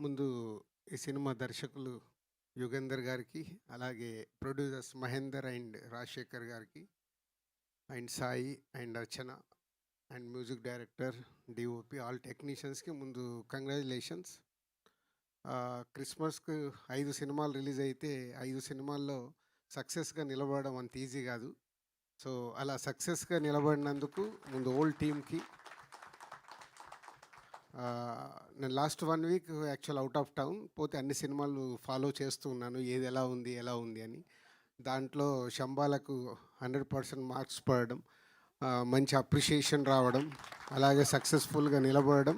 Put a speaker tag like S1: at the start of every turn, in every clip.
S1: ముందు ఈ సినిమా దర్శకులు యుగంధర్ గారికి, అలాగే ప్రొడ్యూసర్స్ మహేందర్ అండ్ రాజశేఖర్ గారికి, and Sai and Archana and music director, DOP, all టెక్నీషియన్స్కి ముందు కంగ్రాచులేషన్స్. క్రిస్మస్కు 5 సినిమాలు రిలీజ్ అయితే 5 సినిమాల్లో సక్సెస్గా నిలబడడం అంత ఈజీ కాదు. సో అలా సక్సెస్గా నిలబడినందుకు ముందు ఓల్డ్ టీమ్కి, నేను last 1 week actual out of town పోతే అన్ని సినిమాలు ఫాలో చేస్తూ ఉన్నాను, ఏది ఎలా ఉంది అని. దాంట్లో శంబాలకు 100% మార్క్స్ పడడం, మంచి అప్రిషియేషన్ రావడం, అలాగే సక్సెస్ఫుల్గా నిలబడడం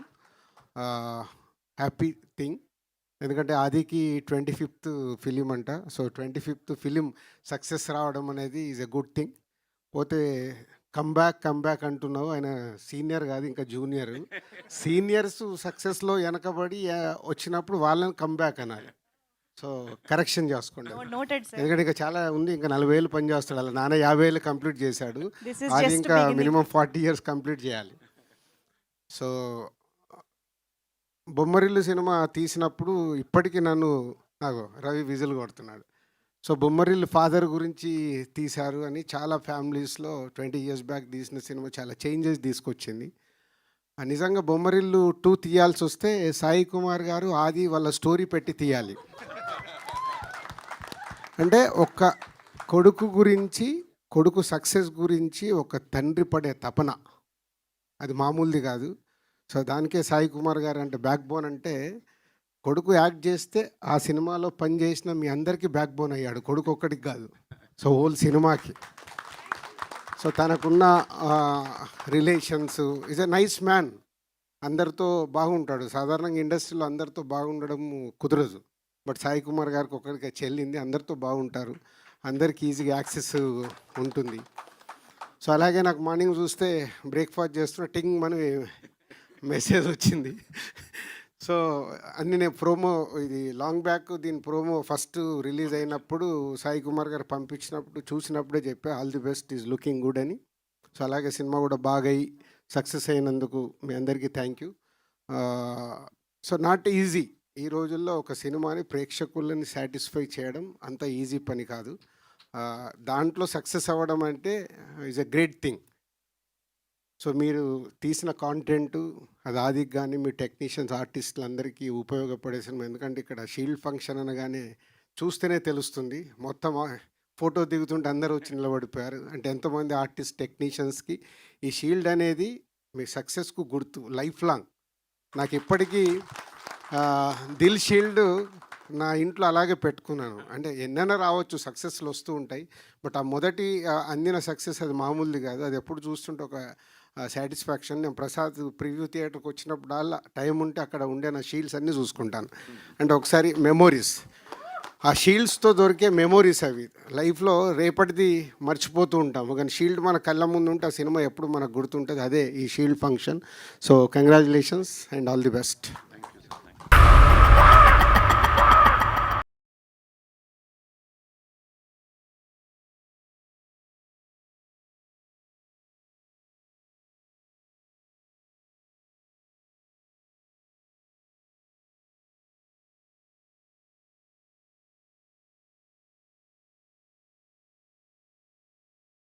S1: హ్యాపీ థింగ్. ఎందుకంటే ఆదికి 25th ఫిలిం అంట. సో 25th ఫిలిం సక్సెస్ రావడం అనేది ఈజ్ ఎ గుడ్ థింగ్. పోతే కమ్బ్యాక్ అంటున్నావు, ఆయన సీనియర్ కాదు, ఇంకా జూనియర్. సీనియర్స్ సక్సెస్లో వెనకబడి వచ్చినప్పుడు వాళ్ళని కమ్బ్యాక్ అనాలి. సో కరెక్షన్ చేసుకోండి, ఎందుకంటే ఇంకా చాలా ఉంది. ఇంకా 40 ఏళ్ళు పని చేస్తాడు, అలా నాన్న 50 ఏళ్ళు కంప్లీట్ చేశాడు, అది ఇంకా మినిమం 40 years కంప్లీట్ చేయాలి. సో బొమ్మరిల్లు సినిమా తీసినప్పుడు ఇప్పటికీ నన్ను రవి విజిల్ కొడుతున్నాడు. సో బొమ్మరిల్లు ఫాదర్ గురించి తీశారు అని చాలా ఫ్యామిలీస్లో 20 years బ్యాక్ తీసిన సినిమా చాలా చేంజెస్ తీసుకొచ్చింది. నిజంగా బొమ్మరిల్లు 2 తీయాల్సి వస్తే సాయి కుమార్ గారు ఆది వాళ్ళ స్టోరీ పెట్టి తీయాలి. అంటే ఒక కొడుకు గురించి, కొడుకు సక్సెస్ గురించి ఒక తండ్రి పడే తపన అది మామూలుది కాదు. సో దానికే సాయి కుమార్ గారు అంటే బ్యాక్ బోన్. అంటే కొడుకు యాక్ట్ చేస్తే ఆ సినిమాలో పనిచేసిన మీ అందరికీ బ్యాక్ బోన్ అయ్యాడు, కొడుకు ఒక్కడికి కాదు, సో హోల్ సినిమాకి. సో తనకున్న relations, is a nice man, అందరితో బాగుంటాడు. సాధారణంగా ఇండస్ట్రీలో అందరితో బాగుండడం కుదరదు, బట్ సాయి కుమార్ గారికి ఒక్కడికి చెల్లింది, అందరితో బాగుంటారు, అందరికి ఈజీగా యాక్సెస్ ఉంటుంది. సో అలాగే నాకు మార్నింగ్ చూస్తే బ్రేక్ఫాస్ట్ చేస్తున్న టింగ్ అని మెసేజ్ వచ్చింది. సో అన్ని నేను ప్రోమో, ఇది లాంగ్ బ్యాక్, దీని ప్రోమో ఫస్ట్ రిలీజ్ అయినప్పుడు సాయి కుమార్ గారు పంపించినప్పుడు చూసినప్పుడే చెప్పా all the best, is looking good అని. సో అలాగే సినిమా కూడా బాగా అయ్యి సక్సెస్ అయినందుకు మీ అందరికీ thank you. So not easy, ఈ రోజుల్లో ఒక సినిమాని ప్రేక్షకులని సాటిస్ఫై చేయడం అంత ఈజీ పని కాదు. దాంట్లో సక్సెస్ అవ్వడం అంటే is a great thing. So మీరు తీసిన కాంటెంట్ అది ఆదికి కానీ మీ టెక్నీషియన్స్, ఆర్టిస్టులు అందరికీ ఉపయోగపడే సినిమా. ఎందుకంటే ఇక్కడ షీల్డ్ ఫంక్షన్ అనగానే చూస్తేనే తెలుస్తుంది, మొత్తం ఫోటో దిగుతుంటే అందరూ వచ్చి నిలబడిపోయారు. అంటే ఎంతోమంది ఆర్టిస్ట్ టెక్నీషియన్స్కి ఈ షీల్డ్ అనేది మీ సక్సెస్కు గుర్తు లైఫ్ లాంగ్. నాకు ఇప్పటికీ దిల్ షీల్డ్ నా ఇంట్లో అలాగే పెట్టుకున్నాను. అంటే ఎన్నైనా రావచ్చు, సక్సెస్లు వస్తూ ఉంటాయి, బట్ ఆ మొదటి అందిన సక్సెస్ అది మామూలుది కాదు. అది ఎప్పుడు చూస్తుంటే ఒక సాటిస్ఫాక్షన్. నేను ప్రసాద్ ప్రివ్యూ థియేటర్కి వచ్చినప్పుడల్లా టైం ఉంటే అక్కడ ఉండే నా షీల్డ్స్ అన్నీ చూసుకుంటాను. అంటే ఒకసారి మెమోరీస్, ఆ షీల్డ్స్తో దొరికే మెమోరీస్ అవి లైఫ్లో రేపటిది మర్చిపోతూ ఉంటాము, కానీ షీల్డ్ మన కళ్ళ ముందు ఉంటే ఆ సినిమా ఎప్పుడు మనకు గుర్తుంటుంది. అదే ఈ shield function. So congratulations and all the best.